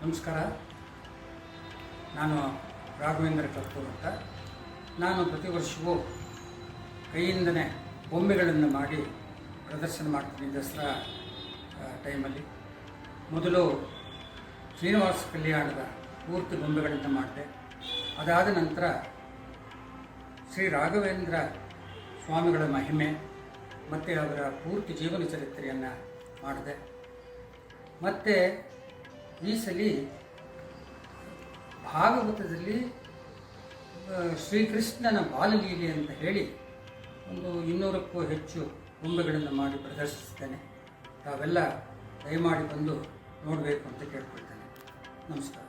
ನಮಸ್ಕಾರ. ನಾನು ರಾಘವೇಂದ್ರ ಕರ್ಪೂರ್ ಅಂತ. ನಾನು ಪ್ರತಿ ವರ್ಷವೂ ಕೈಯಿಂದನೇ ಬೊಂಬೆಗಳನ್ನು ಮಾಡಿ ಪ್ರದರ್ಶನ ಮಾಡ್ತೀನಿ ದಸರಾ ಟೈಮಲ್ಲಿ. ಮೊದಲು ಶ್ರೀನಿವಾಸ ಕಲ್ಯಾಣದ ಪೂರ್ತಿ ಬೊಂಬೆಗಳನ್ನು ಮಾಡಿದೆ. ಅದಾದ ನಂತರ ಶ್ರೀ ರಾಘವೇಂದ್ರ ಸ್ವಾಮಿಗಳ ಮಹಿಮೆ ಮತ್ತು ಅವರ ಪೂರ್ತಿ ಜೀವನ ಚರಿತ್ರೆಯನ್ನು ಮಾಡಿದೆ. ಮತ್ತು ಈ ಸಲ ಭಾಗವತದಲ್ಲಿ ಶ್ರೀಕೃಷ್ಣನ ಬಾಲಲೀಲೆ ಅಂತ ಹೇಳಿ ಒಂದು 200ಕ್ಕೂ ಹೆಚ್ಚು ಬೊಂಬೆಗಳನ್ನು ಮಾಡಿ ಪ್ರದರ್ಶಿಸ್ತೇನೆ. ತಾವೆಲ್ಲ ದಯಮಾಡಿ ಬಂದು ನೋಡಬೇಕು ಅಂತ ಕೇಳ್ಕೊಳ್ತೇನೆ. ನಮಸ್ಕಾರ.